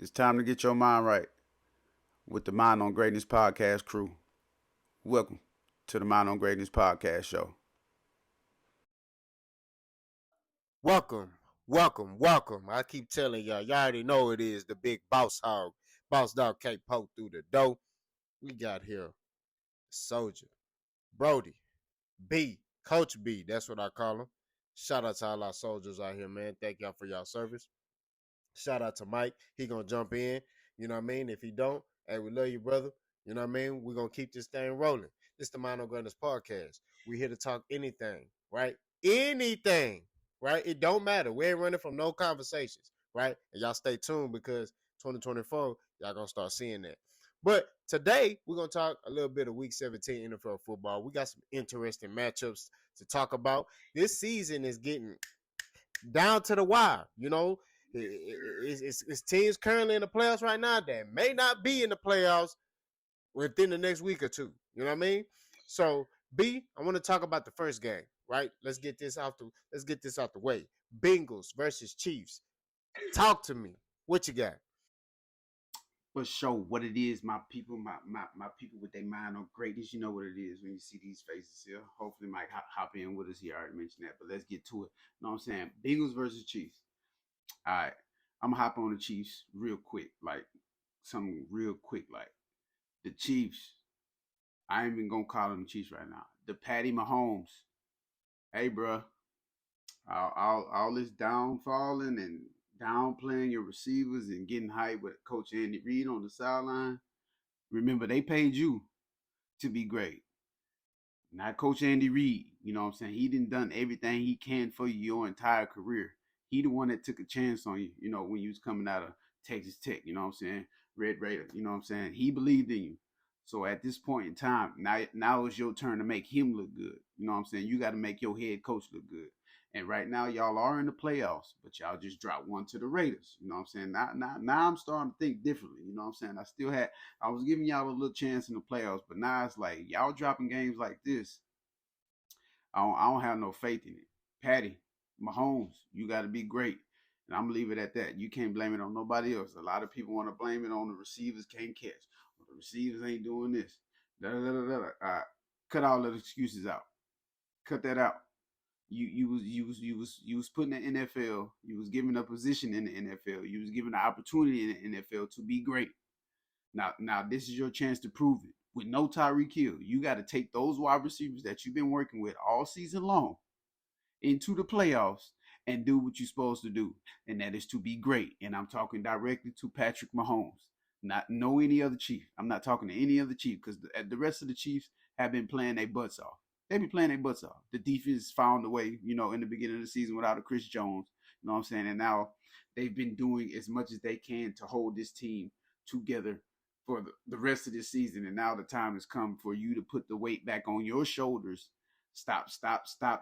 It's time to get your mind right with the Mind on Greatness podcast crew. Welcome to the Mind on Greatness podcast show. Welcome, welcome. I keep telling y'all, y'all already know it is the big boss hog. Boss dog can't poke through the door. We got here Soldier, Brody, B, Coach B. That's what I call him. Shout out to all our soldiers out here, man. Thank y'all for y'all service. Shout out to Mike. He gonna jump in. You know what I mean? If he don't, hey, we love you, brother. You know what I mean? We're gonna keep this thing rolling. This the Mind on Greatness podcast. We here to talk anything, right? Anything, right? It don't matter. We ain't running from no conversations, right? And y'all stay tuned because 2024, y'all gonna start seeing that. But today we're gonna talk a little bit of Week 17 NFL football. We got some interesting matchups to talk about. This season is getting down to the wire. You know, it's teams currently in the playoffs right now that may not be in the playoffs within the next week or two. You know what I mean? So, B, I want to talk about the first game, right? Let's get this out the way. Bengals versus Chiefs. Talk to me. What you got? But show what it is, my people, my people with their mind on greatness. You know what it is when you see these faces here. Hopefully, Mike hop in with us. He already mentioned that, but let's get to it. You know what I'm saying? Bengals versus Chiefs. All right, I'm gonna hop on the Chiefs real quick, like something real quick, like the Chiefs. I ain't even gonna call them the Chiefs right now. The Patty Mahomes. Hey, bro, all this downfalling and downplaying your receivers and getting hyped with Coach Andy Reid on the sideline. Remember, they paid you to be great, not Coach Andy Reid. You know what I'm saying? He done done everything he can for you your entire career. He the one that took a chance on you, you know, when you was coming out of Texas Tech, you know what I'm saying? Red Raider, you know what I'm saying? He believed in you. So at this point in time, now it's your turn to make him look good. You know what I'm saying? You got to make your head coach look good. And right now, y'all are in the playoffs, but y'all just dropped one to the Raiders. You know what I'm saying? Now I'm starting to think differently. You know what I'm saying? I was giving y'all a little chance in the playoffs, but now it's like y'all dropping games like this. I don't have no faith in it. Patty, Mahomes, you got to be great. And I'm going to leave it at that. You can't blame it on nobody else. A lot of people want to blame it on the receivers can't catch. Well, the receivers ain't doing this. Da, da, da, da, da. Cut all the excuses out. Cut that out. You was putting the NFL. You was giving a position in the NFL. You was giving an opportunity in the NFL to be great. Now this is your chance to prove it. With no Tyreek Hill, you got to take those wide receivers that you've been working with all season long into the playoffs and do what you're supposed to do, and that is to be great. And I'm talking directly to Patrick Mahomes, not no any other Chief. I'm not talking to any other Chief because the rest of the Chiefs have been playing their butts off. They be playing their butts off. The defense found a way, you know, in the beginning of the season without a Chris Jones. You know what I'm saying? And now they've been doing as much as they can to hold this team together for the rest of this season. And now the time has come for you to put the weight back on your shoulders. Stop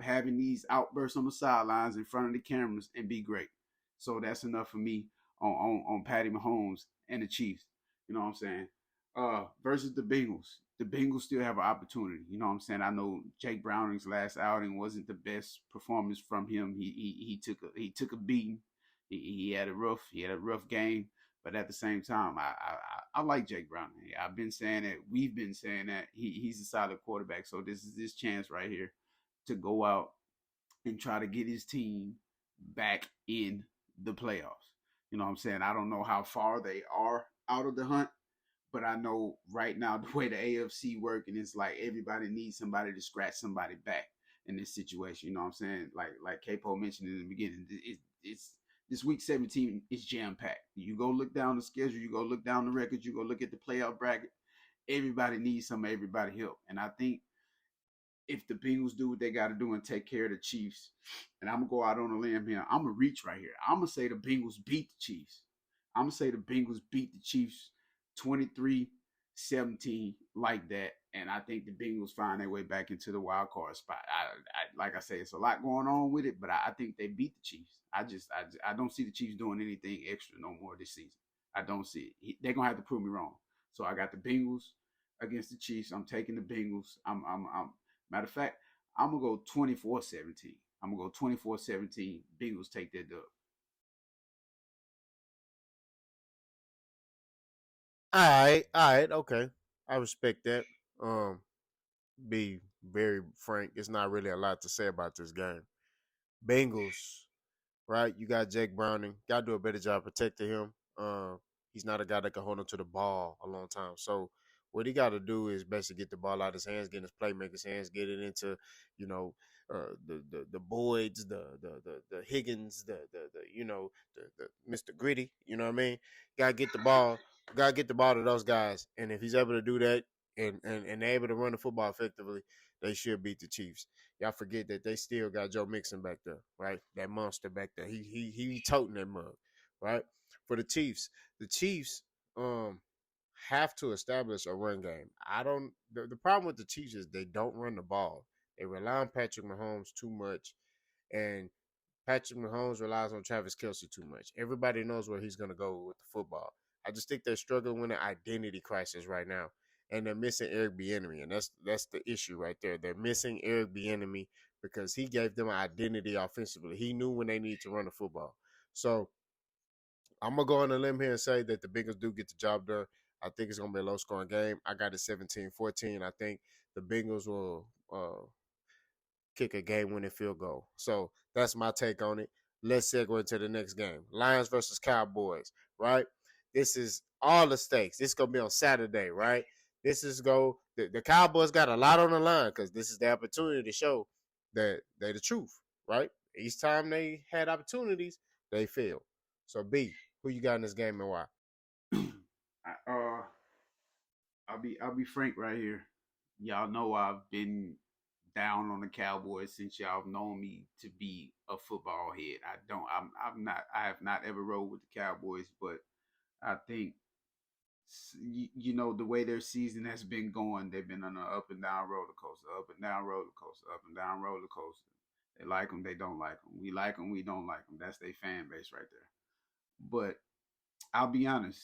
having these outbursts on the sidelines in front of the cameras and be great. So that's enough for me on Patty Mahomes and the Chiefs. You know what I'm saying? Versus the Bengals. The Bengals still have an opportunity. You know what I'm saying? I know Jake Browning's last outing wasn't the best performance from him. He took a beating. He had a rough game. But at the same time, I like Jake Browning. I've been saying that. We've been saying that he's a solid quarterback. So this is his chance right here to go out and try to get his team back in the playoffs. You know what I'm saying? I don't know how far they are out of the hunt, but I know right now the way the AFC working is like everybody needs somebody to scratch somebody back in this situation. You know what I'm saying? Like Capo mentioned in the beginning, it's this week 17 is jam packed. You go look down the schedule, you go look down the records, you go look at the playoff bracket. Everybody needs some of everybody help, and I think if the Bengals do what they got to do and take care of the Chiefs, and I'm gonna go out on a limb here, I'm gonna reach right here. I'm gonna say the Bengals beat the Chiefs. I'm gonna say the Bengals beat the Chiefs 23-17 like that, and I think the Bengals find their way back into the wild card spot. Like I say, it's a lot going on with it, but I think they beat the Chiefs. I don't see the Chiefs doing anything extra no more this season. I don't see it. They're gonna have to prove me wrong. So I got the Bengals against the Chiefs. I'm taking the Bengals. I'm matter of fact, I'm gonna go 24-17. I'm gonna go 24-17. Bengals take that dub. all right, okay. I respect that. Be very frank, it's not really a lot to say about this game. Bengals, right? You got Jake Browning. Got to do a better job protecting him. He's not a guy that can hold on to the ball a long time. So what he got to do is basically get the ball out of his hands, get in his playmakers' hands, get it into, you know, the Boyds, the Higgins, the the Mr. Gritty. You know what I mean? Gotta get the ball. Gotta get the ball to those guys. And if he's able to do that and they're able to run the football effectively, they should beat the Chiefs. Y'all forget that they still got Joe Mixon back there, right? That monster back there. He toting that mug, right? For the Chiefs have to establish a run game. I don't. The problem with the Chiefs is they don't run the ball. They rely on Patrick Mahomes too much, and Patrick Mahomes relies on Travis Kelce too much. Everybody knows where he's going to go with the football. I just think they're struggling with an identity crisis right now, and they're missing Eric Bieniemy, and that's the issue right there. They're missing Eric Bieniemy because he gave them an identity offensively. He knew when they need to run the football. So I'm gonna go on a limb here and say that the Bengals do get the job done. I think it's gonna be a low scoring game. I got it 17-14. I think the Bengals will kick a game winning field goal. So that's my take on it. Let's segue into the next game. Lions versus Cowboys, right? This is all the stakes. This is gonna be on Saturday, right? This is the Cowboys got a lot on the line because this is the opportunity to show that they're the truth, right? Each time they had opportunities, they failed. So B, who you got in this game and why? I, I'll be frank right here. Y'all know I've been down on the Cowboys since y'all known me to be a football head. I'm not I have not ever rolled with the Cowboys, but I think you know the way their season has been going, they've been on an up and down roller coaster, up and down roller coaster, up and down roller coaster. They like them, they don't like them. We like them, we don't like them. That's their fan base right there. But I'll be honest,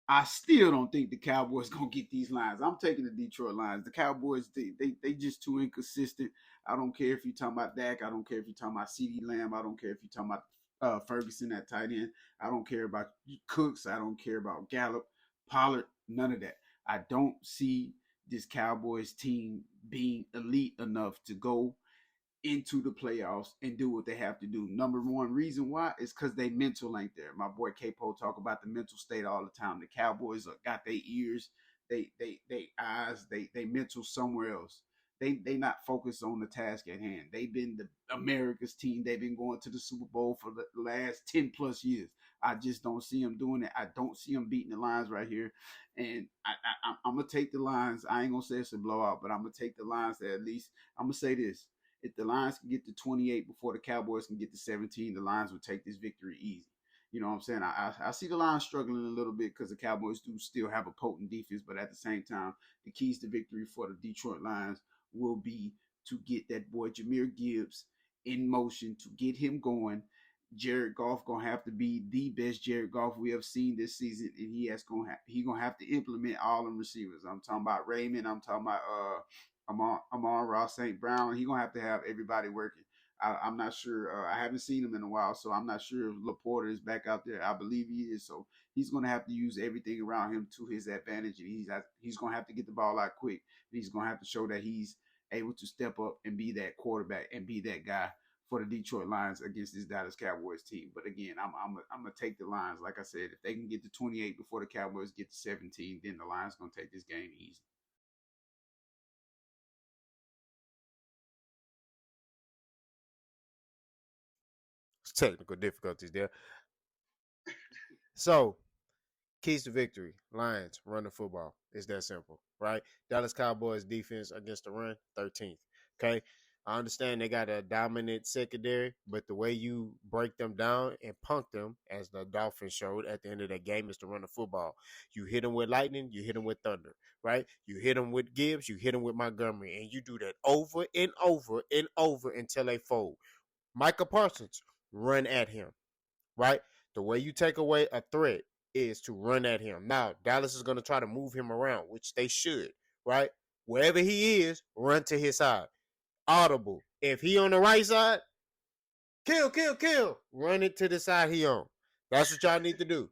I still don't think the Cowboys gonna get these lines. I'm taking the Detroit Lions. The Cowboys, they just too inconsistent. I don't care if you're talking about Dak. I don't care if you're talking about CeeDee Lamb. I don't care if you're talking about Ferguson at tight end. I don't care about Cooks. I don't care about Gallup, Pollard. None of that. I don't see this Cowboys team being elite enough to go into the playoffs and do what they have to do. Number one reason why is because they mental ain't there. My boy Capo talk about the mental state all the time. The Cowboys got their ears, they eyes, they mental somewhere else. They not focused on the task at hand. They've been the America's team. They've been going to the Super Bowl for the last 10 plus years. I just don't see them doing it. I don't see them beating the Lions right here. And I'm gonna take the Lions. I ain't gonna say it's a blowout, but I'm gonna take the Lions at least. I'm gonna say this: if the Lions can get to 28 before the Cowboys can get to 17, the Lions will take this victory easy. You know what I'm saying? I see the Lions struggling a little bit because the Cowboys do still have a potent defense, but at the same time, the keys to victory for the Detroit Lions will be to get that boy Jameer Gibbs in motion, to get him going. Jared Goff gonna have to be the best Jared Goff we have seen this season, and he gonna have to implement all them receivers. I'm talking about Raymond. I'm talking about Amon Ross St. Brown. He gonna have to have everybody working. I'm not sure. I haven't seen him in a while, so I'm not sure if Laporta is back out there. I believe he is. So he's gonna have to use everything around him to his advantage, and he's gonna have to get the ball out quick. He's gonna have to show that he's able to step up and be that quarterback and be that guy for the Detroit Lions against this Dallas Cowboys team. But again, I'm gonna take the Lions. Like I said, if they can get to 28 before the Cowboys get to 17, then the Lions gonna take this game easy. Technical difficulties there. So keys to victory: Lions run the football. It's that simple, right? Dallas Cowboys defense against the run, 13th. Okay, I understand they got a dominant secondary, but the way you break them down and punk them, as the Dolphins showed at the end of that game, is to run the football. You hit them with lightning, you hit them with thunder, right? You hit them with Gibbs, you hit them with Montgomery, and you do that over and over and over until they fold. Micah Parsons, run at him, right? The way you take away a threat is to run at him. Now, Dallas is going to try to move him around, which they should, right? Wherever he is, run to his side. Audible. If he on the right side, kill, kill, kill. Run it to the side he on. That's what y'all need to do.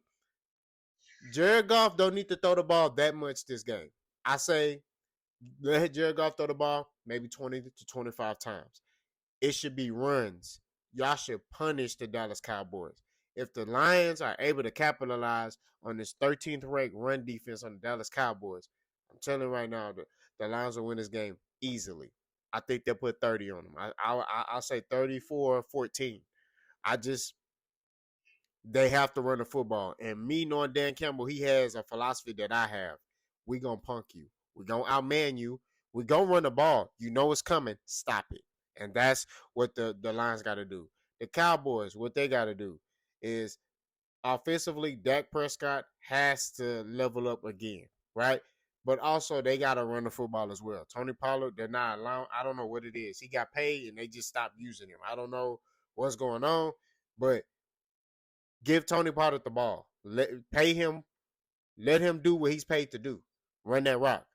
Jared Goff don't need to throw the ball that much this game. I say let Jared Goff throw the ball maybe 20 to 25 times. It should be runs. Y'all should punish the Dallas Cowboys. If the Lions are able to capitalize on this 13th ranked run defense on the Dallas Cowboys, I'm telling you right now, the Lions will win this game easily. I think they'll put 30 on them. I'll say 34-14. I just they have to run the football. And me knowing Dan Campbell, he has a philosophy that I have. We gonna punk you. We gonna outman you. We gonna run the ball. You know it's coming. Stop it. And that's what the Lions got to do. The Cowboys, what they got to do is offensively, Dak Prescott has to level up again, right? But also they got to run the football as well. Tony Pollard, they're not allowing. I don't know what it is. He got paid and they just stopped using him. I don't know what's going on, but give Tony Pollard the ball. Pay him. Let him do what he's paid to do. Run that rock,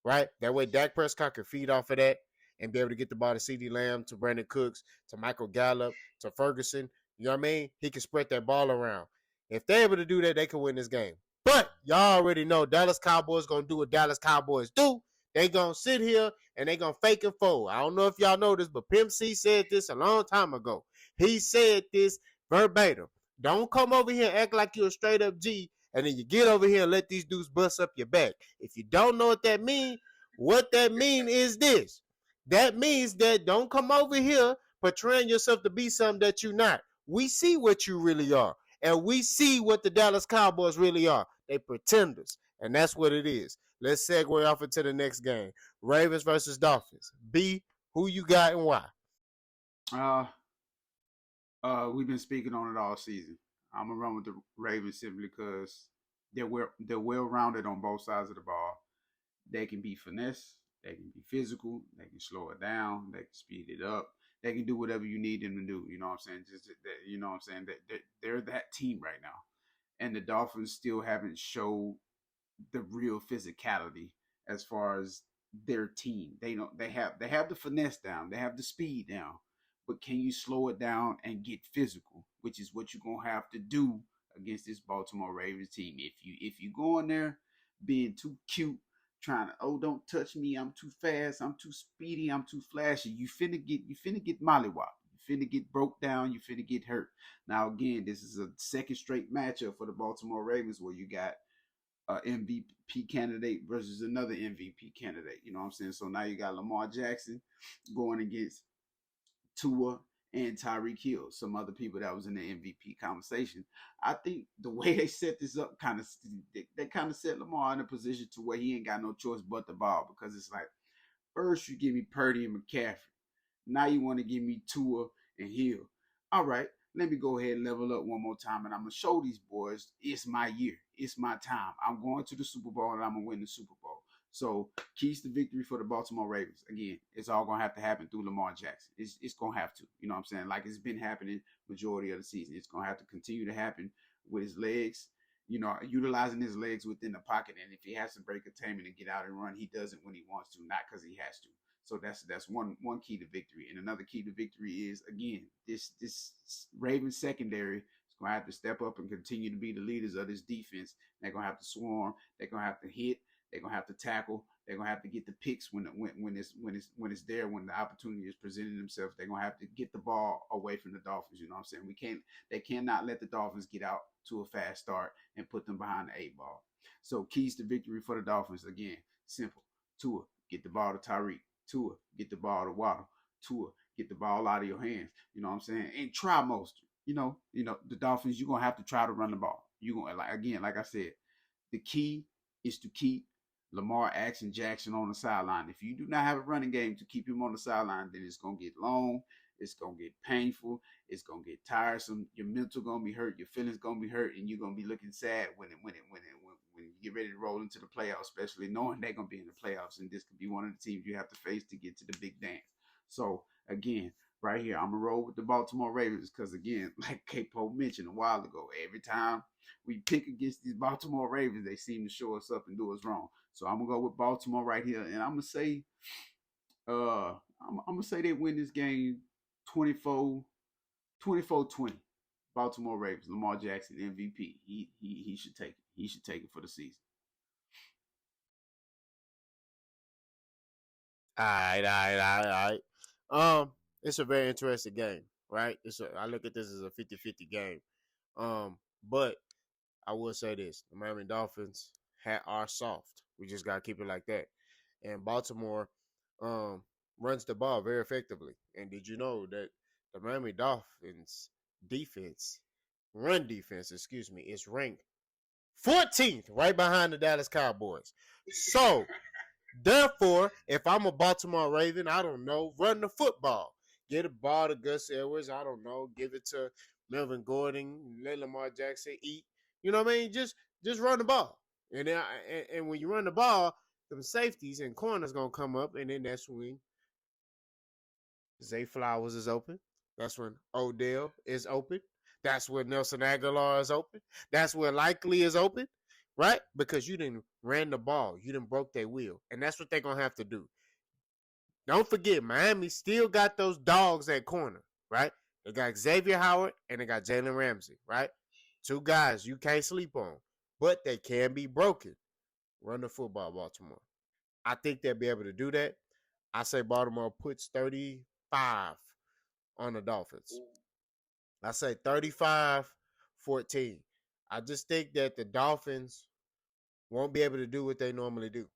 right? That way Dak Prescott can feed off of that and be able to get the ball to CeeDee Lamb, to Brandon Cooks, to Michael Gallup, to Ferguson. You know what I mean? He can spread that ball around. If they're able to do that, they can win this game. But y'all already know Dallas Cowboys going to do what Dallas Cowboys do. They going to sit here and they going to fake and fold. I don't know if y'all know this, but Pimp C said this a long time ago. He said this verbatim. Don't come over here and act like you're a straight up G, and then you get over here and let these dudes bust up your back. If you don't know what that mean is this. That means that don't come over here portraying yourself to be something that you're not. We see what you really are, and we see what the Dallas Cowboys really are. They pretenders, and that's what it is. Let's segue off into the next game. Ravens versus Dolphins. B, who you got and why? Uh, we've been speaking on it all season. I'm gonna run with the Ravens simply because they're well rounded on both sides of the ball. They can be finesse, they can be physical, they can slow it down, they can speed it up, they can do whatever you need them to do. You know what I'm saying? Just that, you know what I'm saying? They're that team right now, and the Dolphins still haven't showed the real physicality as far as their team. They have the finesse down, they have the speed down, but can you slow it down and get physical, which is what you're gonna have to do against this Baltimore Ravens team. If you go in there being too cute, trying to don't touch me, I'm too fast, I'm too speedy, I'm too flashy, you finna get mollywopped. You finna get broke down, you finna get hurt. Now again, this is a second straight matchup for the Baltimore Ravens where you got MVP candidate versus another MVP candidate. You know what I'm saying? So now you got Lamar Jackson going against Tua and Tyreek Hill, some other people that was in the MVP conversation. I think the way they set this up they kind of set Lamar in a position to where he ain't got no choice but the ball, because it's like first you give me Purdy and McCaffrey. Now you want to give me Tua and Hill. All right, let me go ahead and level up one more time, and I'm gonna show these boys it's my year, it's my time. I'm going to the Super Bowl, and I'm gonna win the Super Bowl. So keys to victory for the Baltimore Ravens. Again, it's all gonna have to happen through Lamar Jackson. It's gonna have to. You know what I'm saying? Like it's been happening majority of the season. It's gonna have to continue to happen with his legs. You know, utilizing his legs within the pocket, and if he has to break containment and get out and run, he does it when he wants to, not because he has to. So that's one key to victory. And another key to victory is again this Ravens secondary is gonna have to step up and continue to be the leaders of this defense. They're gonna have to swarm. They're gonna have to hit. They're gonna have to tackle. They're gonna have to get the picks when it's there, when the opportunity is presenting themselves. They're gonna have to get the ball away from the Dolphins. You know what I'm saying? They cannot let the Dolphins get out to a fast start and put them behind the eight ball. So keys to victory for the Dolphins again, simple. Tua, get the ball to Tyreek. Tua, get the ball to Waddle. Tua, get the ball out of your hands. You know what I'm saying? And try most. The Dolphins, you're gonna have to try to run the ball. You're gonna like I said, the key is to keep Lamar Action Jackson on the sideline. If you do not have a running game to keep him on the sideline, then it's gonna get long, it's gonna get painful, it's gonna get tiresome. Your mental gonna be hurt, your feelings gonna be hurt, and you're gonna be looking sad when you get ready to roll into the playoffs, especially knowing they're gonna be in the playoffs, and this could be one of the teams you have to face to get to the big dance. So again, right here, I'm gonna roll with the Baltimore Ravens because again, like K Pope mentioned a while ago, every time we pick against these Baltimore Ravens, they seem to show us up and do us wrong. So I'm gonna go with Baltimore right here, and I'm gonna say they win this game 24-20. Baltimore Ravens, Lamar Jackson, MVP. He should take it. He should take it for the season. All right. It's a very interesting game, right? I look at this as a 50-50 game. But I will say this: the Miami Dolphins are soft. We just gotta keep it like that. And Baltimore um runs the ball very effectively. And did you know that the Miami Dolphins run defense, is ranked 14th, right behind the Dallas Cowboys. So therefore, if I'm a Baltimore Raven, I don't know, run the football. Get a ball to Gus Edwards. I don't know, give it to Melvin Gordon, let Lamar Jackson eat. You know what I mean? Just run the ball. And then, and when you run the ball, them safeties and corners gonna come up, and then that's when Zay Flowers is open. That's when Odell is open. That's when Nelson Aguilar is open. That's when Likely is open, right? Because you didn't ran the ball. You didn't broke their wheel. And that's what they're going to have to do. Don't forget, Miami still got those dogs at corner, right? They got Xavier Howard and they got Jalen Ramsey, right? Two guys you can't sleep on, but they can be broken. Run the football, Baltimore. I think they'll be able to do that. I say Baltimore puts 35 on the Dolphins. I say 35-14. I just think that the Dolphins won't be able to do what they normally do.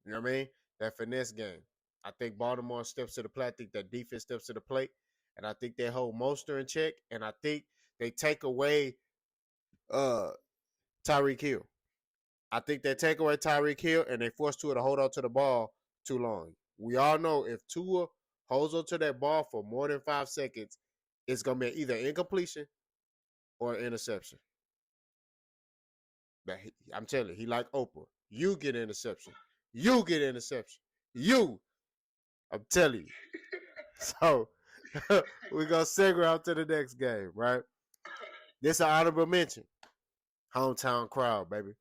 You know what I mean? That finesse game. I think Baltimore steps to the plate. I think that defense steps to the plate. And I think they hold Mostert in check. And I think they take away Tyreek Hill. I think they take away Tyreek Hill and they force Tua to hold on to the ball too long. We all know if Tua holds on to that ball for more than 5 seconds, it's going to be either incompletion or an interception. But I'm telling you, he like Oprah. You get an interception. You get an interception. You. I'm telling you. So, we're going to segue out to the next game, right? This is an honorable mention. Hometown crowd, baby.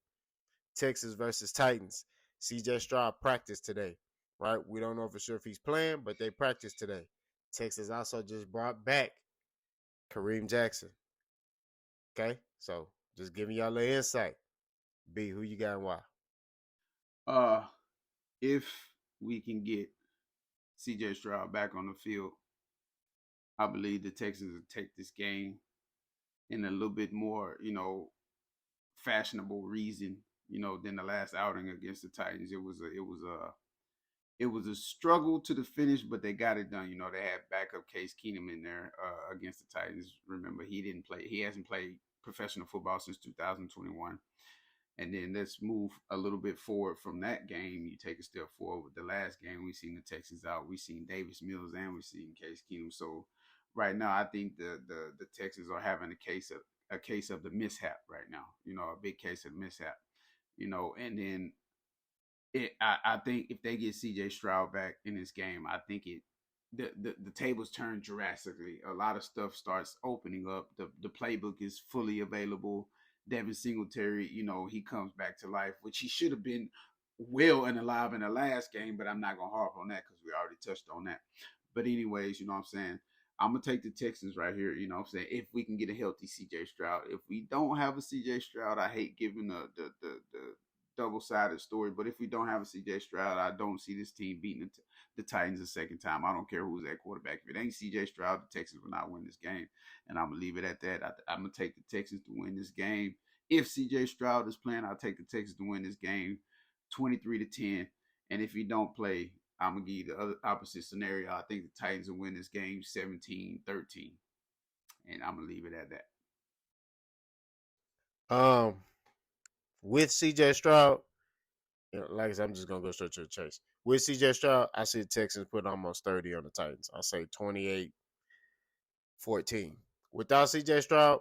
Texas versus Titans. CJ Stroud practiced today, right? We don't know for sure if he's playing, but they practiced today. Texas also just brought back Kareem Jackson. Okay? So, just giving y'all a little insight. B, who you got and why? If we can get CJ Stroud back on the field, I believe the Texans will take this game in a little bit more, fashionable reason, than the last outing against the Titans. It was a struggle to the finish, but they got it done. They had backup Case Keenum in there against the Titans. Remember, he hasn't played professional football since 2021. And then let's move a little bit forward from that game. You take a step forward with the last game. We've seen the Texans out. We've seen Davis Mills and we've seen Case Keenum. So right now, I think the Texans are having a case of the mishap right now. A big case of mishap. And then I think if they get CJ Stroud back in this game, I think the tables turn drastically. A lot of stuff starts opening up. The playbook is fully available. Devin Singletary, he comes back to life, which he should have been well and alive in the last game, but I'm not going to harp on that because we already touched on that. But anyways, you know what I'm saying? I'm going to take the Texans right here, you know what I'm saying, if we can get a healthy CJ Stroud. If we don't have a CJ Stroud, I hate giving the double-sided story, but if we don't have a CJ Stroud, I don't see this team beating the Titans a second time. I don't care who's at quarterback. If it ain't CJ Stroud, the Texans will not win this game, and I'm going to leave it at that. I'm going to take the Texans to win this game. If CJ Stroud is playing, I'll take the Texans to win this game 23-10, and if he don't play, I'm going to give you the other opposite scenario. I think the Titans will win this game 17-13, and I'm going to leave it at that. With CJ Stroud, like I said, I'm just gonna go straight to the chase. With CJ Stroud, I see the Texans put almost 30 on the Titans. I say 28-14. Without CJ Stroud,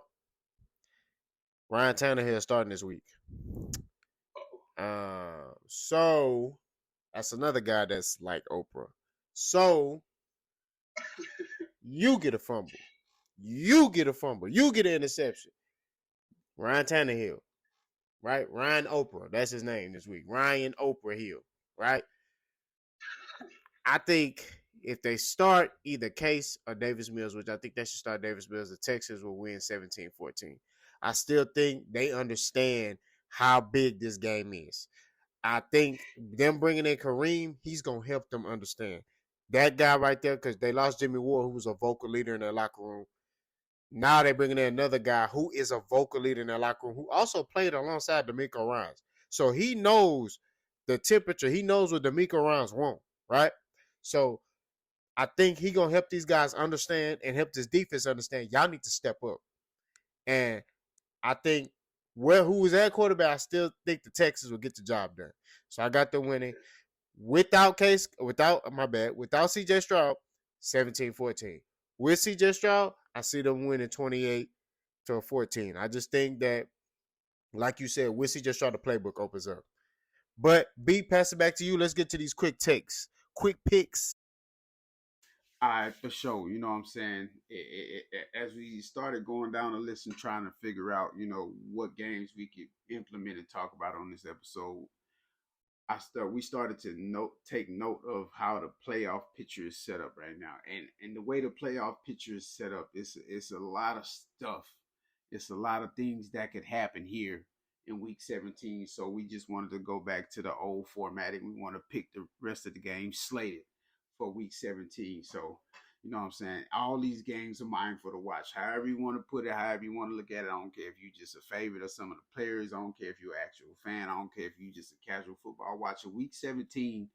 Ryan Tannehill starting this week. So that's another guy that's like Oprah. So you get a fumble. You get an interception. Ryan Tannehill. Right? Ryan Oprah. That's his name this week. Ryan Oprah Hill. Right? I think if they start either Case or Davis Mills, which I think they should start Davis Mills, the Texans will win 17-14. I still think they understand how big this game is. I think them bringing in Kareem, he's going to help them understand. That guy right there, because they lost Jimmy Ward, who was a vocal leader in their locker room. Now they're bringing in another guy who is a vocal leader in their locker room, who also played alongside D'Amico Ryans. So he knows the temperature. He knows what D'Amico Ryans want, right? So I think he gonna help these guys understand and help this defense understand. Y'all need to step up. And I think who was at quarterback, I still think the Texans will get the job done. So I got them winning without without CJ Stroud, 17-14. With CJ Stroud, I see them winning 28-14. I just think that, like you said, with CJ Stroud, the playbook opens up. But B, pass it back to you. Let's get to these quick takes, quick picks. All right, for sure. You know what I'm saying? As we started going down the list and trying to figure out, what games we could implement and talk about on this episode, we started to take note of how the playoff picture is set up right now, and the way the playoff picture is set up, it's a lot of stuff. It's a lot of things that could happen here in week 17. So we just wanted to go back to the old formatting. We want to pick the rest of the games slated for week 17. So you know what I'm saying? All these games are mine for the watch. However you want to put it, however you want to look at it. I don't care if you're just a favorite of some of the players. I don't care if you're an actual fan. I don't care if you're just a casual football watcher. Week 17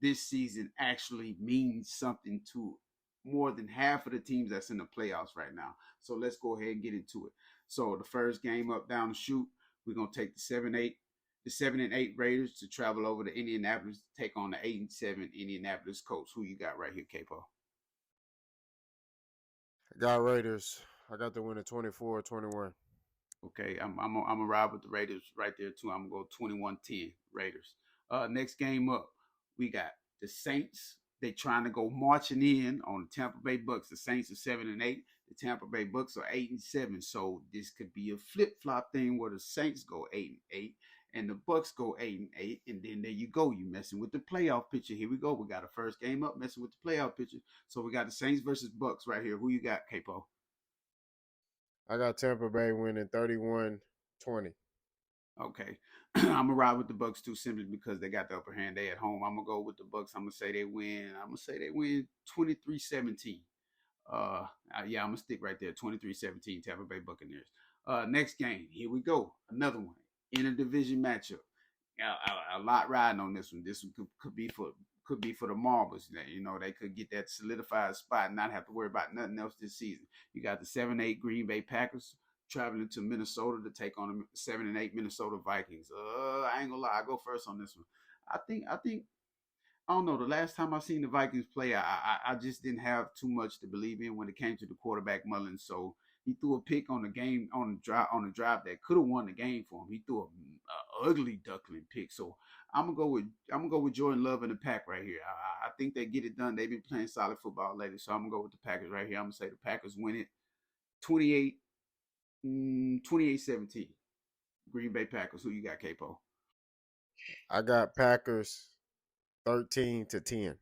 this season actually means something to more than half of the teams that's in the playoffs right now. So let's go ahead and get into it. So the first game up down the chute, we're gonna take the 7-8 Raiders to travel over to Indianapolis to take on the 8-7 Indianapolis Colts. Who you got right here, Capo? I got Raiders. I got the winner 24-21. Okay, I'm gonna ride with the Raiders right there too. I'm gonna go 21-10 Raiders. Next game up, we got the Saints. They trying to go marching in on the Tampa Bay Bucks. The Saints are 7-8. The Tampa Bay Bucks are 8-7. So this could be a flip flop thing where the Saints go 8-8 and the Bucks go 8-8, and then there you go. You messing with the playoff picture. Here we go. We got a first game up, messing with the playoff picture. So we got the Saints versus Bucks right here. Who you got, Capo? I got Tampa Bay winning 31-20. Okay. I'm gonna ride with the Bucks too, simply because they got the upper hand. They at home. I'm gonna go with the Bucks. I'm gonna say they win. I'm gonna say they win 23-17. Yeah, I'm gonna stick right there. 23-17 Tampa Bay Buccaneers. Next game. Here we go. Another one. In a division matchup. A lot riding on this one. This one could be for the marbles. They could get that solidified spot and not have to worry about nothing else this season. You got the 7-8 Green Bay Packers traveling to Minnesota to take on the 7-8 Minnesota Vikings. I ain't gonna lie, I go first on this one. I think I don't know. The last time I seen the Vikings play, I just didn't have too much to believe in when it came to the quarterback Mullins. So he threw a pick on the game on the drive that could have won the game for him. He threw a ugly duckling pick. So I'm gonna go with Jordan Love and the Pack right here. I think they get it done. They've been playing solid football lately, so I'm gonna go with the Packers right here. I'm gonna say the Packers win it 28 28-17. Green Bay Packers. Who you got, Capo? I got Packers 13-10.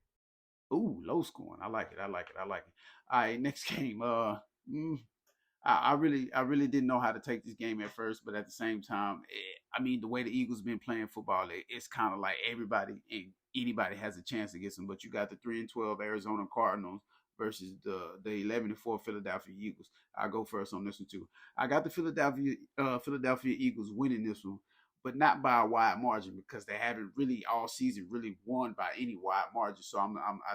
Ooh, low scoring. I like it. I like it. I like it. All right, next game. I really didn't know how to take this game at first, but at the same time, I mean, the way the Eagles been playing football, it's kind of like everybody and anybody has a chance against them. But you got the 3-12 Arizona Cardinals versus the 11-4 Philadelphia Eagles. I go first on this one too. I got the Philadelphia Eagles winning this one, but not by a wide margin because they haven't really all season really won by any wide margin. So I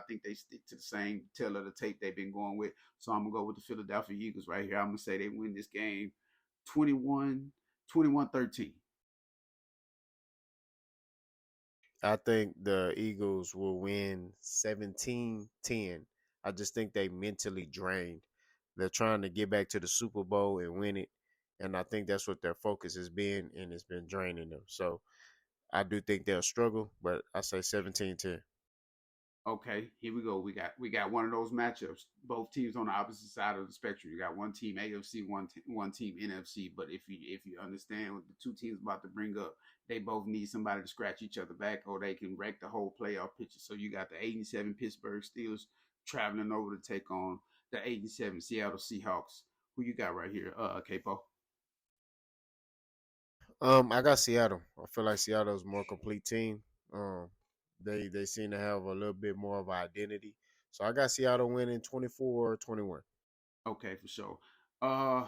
think they stick to the same tail of the tape they've been going with. So I'm gonna go with the Philadelphia Eagles right here. I'm gonna say they win this game 21-13. I think the Eagles will win 17-10. I just think they mentally drained. They're trying to get back to the Super Bowl and win it. And I think that's what their focus has been, and it's been draining them. So I do think they'll struggle, but I say 17-10. Okay, here we go. We got one of those matchups. Both teams on the opposite side of the spectrum. You got one team AFC, one team NFC. But if you understand what the two teams about to bring up, they both need somebody to scratch each other back, or they can wreck the whole playoff picture. So you got the 87 Pittsburgh Steelers traveling over to take on the 87 Seattle Seahawks. Who you got right here, Capo? I got Seattle. I feel like Seattle's a more complete team. Um, they seem to have a little bit more of an identity. So I got Seattle winning 24-21. Okay, for sure. Uh,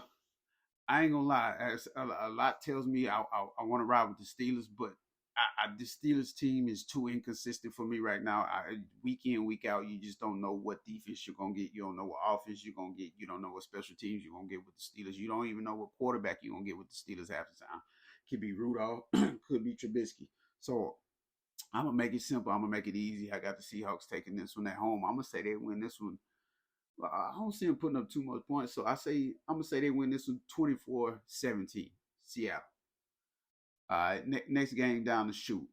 I ain't gonna lie. A lot tells me I want to ride with the Steelers, but the Steelers team is too inconsistent for me right now. Week in, week out, you just don't know what defense you're gonna get. You don't know what offense you're gonna get. You don't know what special teams you're gonna get with the Steelers. You don't even know what quarterback you're gonna get with the Steelers half the time. Could be Rudolph, could be Trubisky. So I'm gonna make it simple. I'm gonna make it easy. I got the Seahawks taking this one at home. I'm gonna say they win this one. I don't see them putting up too much points. So I'm gonna say they win this one 24-17. Seattle. All right, next game down the shoot.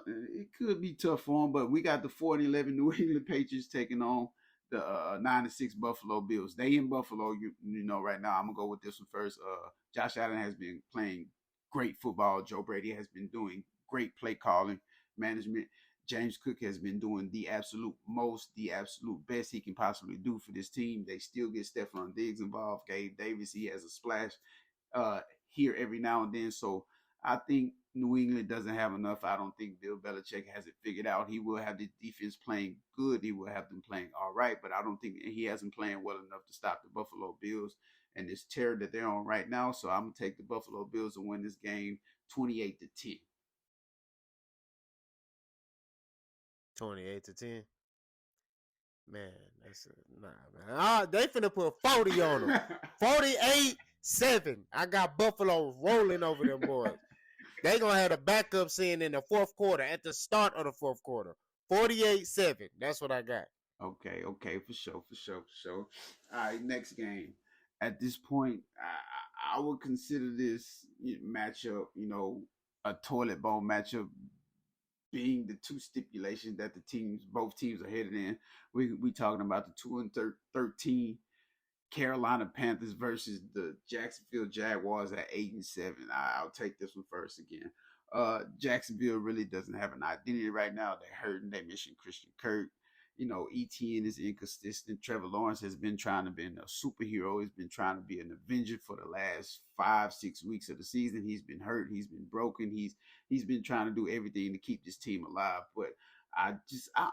It could be tough for them, but we got the 4-11 New England Patriots taking on the 9-6 Buffalo Bills. They in Buffalo, you know, right now. I'm gonna go with this one first. Josh Allen has been playing great football. Joe Brady has been doing great play calling management. James Cook has been doing the absolute most, the absolute best he can possibly do for this team. They still get Stephon Diggs involved. Gabe Davis, he has a splash uh, here every now and then. So I think New England doesn't have enough. I don't think Bill Belichick has it figured out. He will have the defense playing good. He will have them playing all right, but I don't think he hasn't playing well enough to stop the Buffalo Bills and this terror that they're on right now. So I'm gonna take the Buffalo Bills to win this game 28-10. 28-10. Man, that's nah, man. They finna put 40 on them. 48-7. I got Buffalo rolling over them boys. They gonna have the backup scene in the fourth quarter at the start of the fourth quarter. 48-7. That's what I got. Okay, for sure, for sure, for sure. All right, next game. At this point, I would consider this matchup, a toilet bowl matchup, being the two stipulations that both teams are headed in. We talking about the 2-13 Carolina Panthers versus the Jacksonville Jaguars at 8-7. I'll take this one first again. Jacksonville really doesn't have an identity right now. They're hurting. They're missing Christian Kirk. ETN is inconsistent. Trevor Lawrence has been trying to be a superhero. He's been trying to be an Avenger for the last 5-6 weeks of the season. He's been hurt. He's been broken. He's been trying to do everything to keep this team alive. But I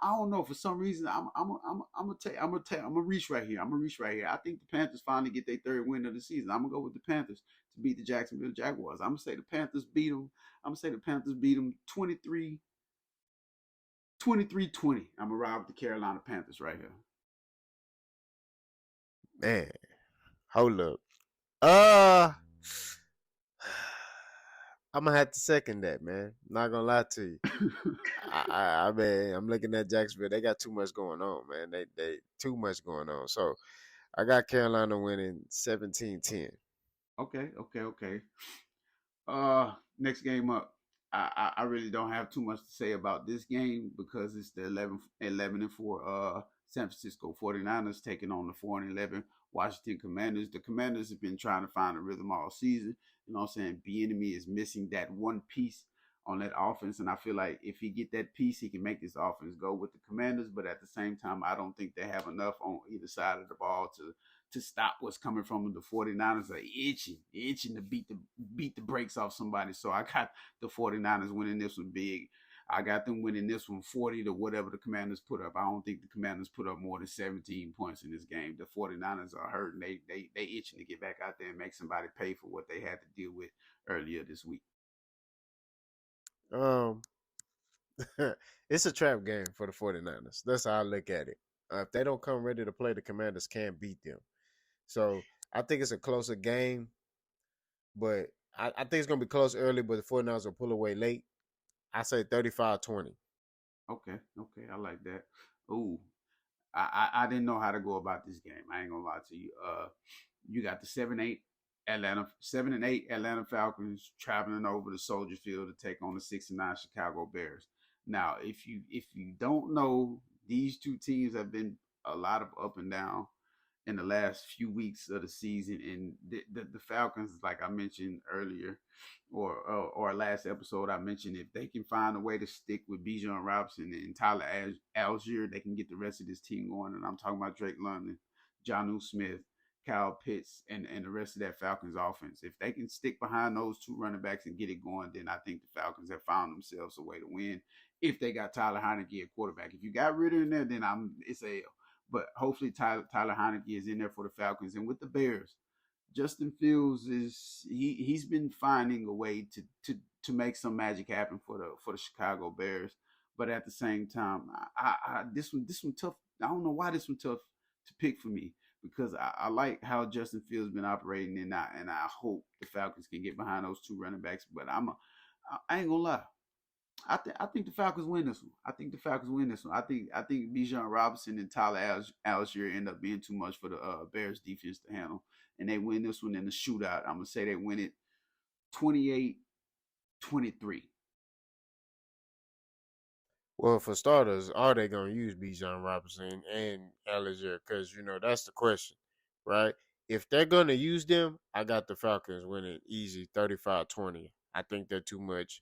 don't know, for some reason I'm gonna reach right here. I'm gonna reach right here. I think the Panthers finally get their third win of the season. I'm gonna go with the Panthers to beat the Jacksonville Jaguars. I'm gonna say the Panthers beat them. I'm gonna say the Panthers beat them 23-20. I'm gonna ride with the Carolina Panthers right here. Man, hold up. Uh, I'm gonna have to second that, man. Not gonna lie to you. I mean, I'm looking at Jacksonville. They got too much going on, man. They too much going on. So I got Carolina winning 17-10. Okay. Next game up. I really don't have too much to say about this game because it's the 11-4 San Francisco 49ers taking on the 4-11 Washington Commanders. The Commanders have been trying to find a rhythm all season. You know what I'm saying? Bieniemy is missing that one piece on that offense, and I feel like if he get that piece, he can make this offense go with the Commanders. But at the same time, I don't think they have enough on either side of the ball to stop what's coming from them. The 49ers are itching to beat the brakes off somebody. So I got the 49ers winning this one big. I got them winning this one 40 to whatever the Commanders put up. I don't think the Commanders put up more than 17 points in this game. The 49ers are hurting. They itching to get back out there and make somebody pay for what they had to deal with earlier this week. Um, it's a trap game for the 49ers. That's how I look at it. If they don't come ready to play, the Commanders can't beat them. So I think it's a closer game, but I think it's going to be close early, but the 49ers will pull away late. I say 35-20. Okay, I like that. Ooh, I didn't know how to go about this game. I ain't gonna lie to you. You got the 7-8 Atlanta Falcons traveling over to Soldier Field to take on the 6-9 Chicago Bears. Now, if you don't know, these two teams have been a lot of up and down in the last few weeks of the season, and the Falcons, like I mentioned earlier, or last episode, I mentioned if they can find a way to stick with Bijan Robinson and Tyler Algier, they can get the rest of this team going. And I'm talking about Drake London, Jonnu Smith, Kyle Pitts, and the rest of that Falcons offense. If they can stick behind those two running backs and get it going, then I think the Falcons have found themselves a way to win. If they got Tyler Heineke at quarterback, if you got Ritter in there, then it's a L. But hopefully Tyler Heineke is in there for the Falcons. And with the Bears, Justin Fields he's been finding a way to make some magic happen for the Chicago Bears. But at the same time, this one tough. I don't know why this one tough to pick for me because I like how Justin Fields been operating, and I hope the Falcons can get behind those two running backs. But I ain't gonna lie. I think the Falcons win this one. I think the Falcons win this one. I think Bijan Robinson and Tyler Algier end up being too much for the Bears defense to handle, and they win this one in the shootout. I'm gonna say they win it 28-23. Well, for starters, are they gonna use Bijan Robinson and Ellinger? Because that's the question, right? If they're gonna use them, I got the Falcons winning easy 35-20. I think they're too much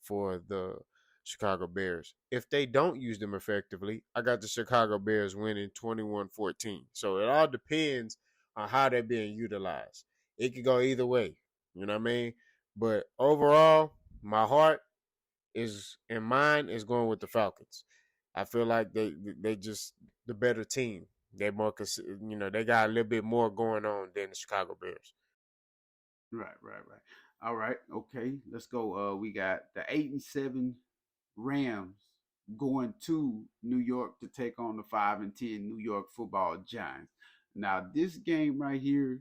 for the Chicago Bears. If they don't use them effectively, I got the Chicago Bears winning 21-14. So it all depends on how they're being utilized. It could go either way. You know what I mean? But overall, my heart is and mine is going with the Falcons. I feel like they just the better team. They more they got a little bit more going on than the Chicago Bears. Right, right, right. All right, okay. Let's go. We got the 8-7 Rams going to New York to take on the 5-10 New York Football Giants. Now, this game right here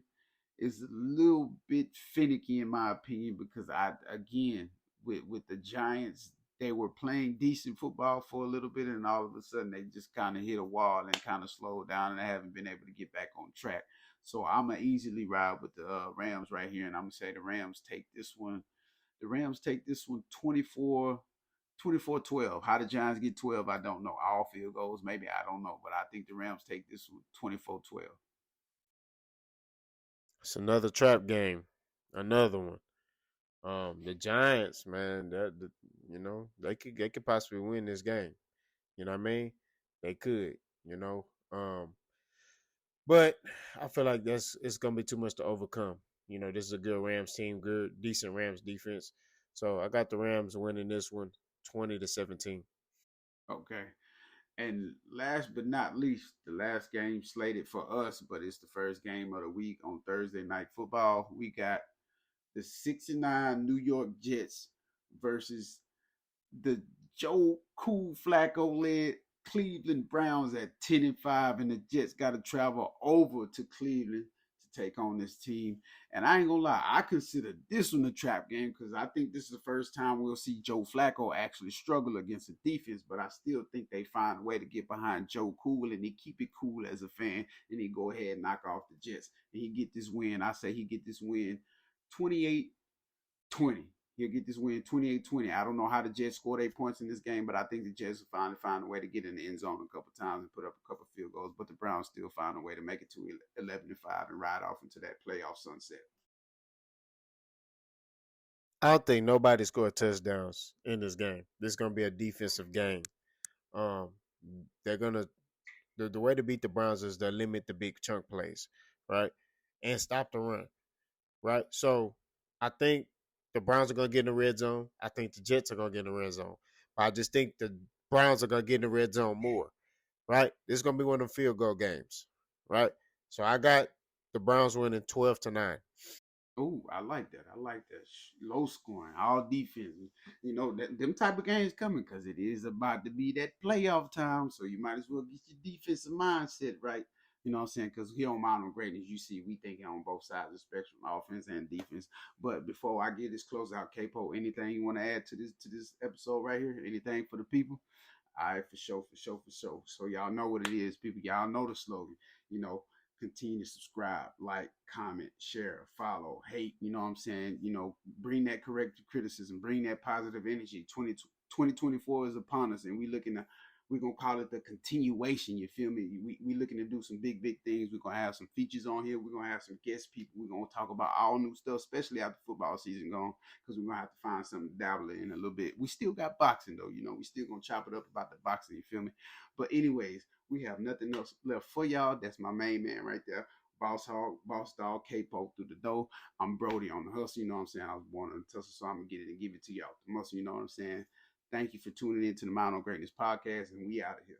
is a little bit finicky in my opinion because I again with the Giants they were playing decent football for a little bit and all of a sudden they just kind of hit a wall and kind of slowed down and they haven't been able to get back on track. So I'm gonna easily ride with the Rams right here and I'm gonna say the Rams take this one. The Rams take this one 24-12. How the Giants get 12, I don't know. All field goals, maybe I don't know, but I think the Rams take this one 24-12. It's another trap game, another one. The Giants, man, they could possibly win this game. You know what I mean? They could, you know. But I feel like it's gonna be too much to overcome. This is a good Rams team, good, decent Rams defense. So I got the Rams winning this one, 20-17. Okay. And last but not least, the last game slated for us, but it's the first game of the week on Thursday Night Football. We got the 6-9 New York Jets versus the Joe Cool Flacco led Cleveland Browns at 10-5, and the Jets got to travel over to Cleveland to take on this team. And I ain't gonna lie, I consider this one a trap game because I think this is the first time we'll see Joe Flacco actually struggle against the defense. But I still think they find a way to get behind Joe Cool and they keep it cool as a fan, and he go ahead and knock off the Jets and he get this win. I say he get this win 28-20. He'll get this win 28-20. I don't know how the Jets scored 8 points in this game, but I think the Jets will finally find a way to get in the end zone a couple times and put up a couple field goals. But the Browns still find a way to make it to 11-5 and ride off into that playoff sunset. I don't think nobody scored touchdowns in this game. This is gonna be a defensive game. Um, they're gonna the way to beat the Browns is to limit the big chunk plays, right, and stop the run, right. So I think the Browns are gonna get in the red zone. I think the Jets are gonna get in the red zone. But I just think the Browns are gonna get in the red zone more, right. This is gonna be one of the field goal games, right. So I got the Browns winning 12-9. Oh, I like that. I like that. Low scoring, all defense. Them type of games coming because it is about to be that playoff time. So you might as well get your defensive mindset right. You know what I'm saying? Because he on Mountain Greatness, you see, we thinking on both sides of the spectrum, offense and defense. But before I get this close out, Capo, anything you want to add to this episode right here? Anything for the people? All right, for sure, for sure, for sure. So y'all know what it is, people. Y'all know the slogan. You know, continue to subscribe, like, comment, share, follow, hate. You know what I'm saying? Bring that corrective criticism, bring that positive energy. 2024 is upon us, and we're gonna call it the continuation. You feel me? We looking to do some big things. We're gonna have some features on here. We're gonna have some guest people. We're gonna talk about all new stuff, especially after football season gone, because we're gonna have to find something to dabble in a little bit. We still got boxing though, we still gonna chop it up about the boxing. You feel me? But anyways, we have nothing else left for y'all. That's my main man right there. Boss Hog, Boss Dog, K-Poke through the door. I'm Brody on the hustle, you know what I'm saying? I was born in the tussle, so I'm gonna get it and give it to y'all. The muscle, you know what I'm saying? Thank you for tuning in to the Mind on Greatness podcast, and we out of here.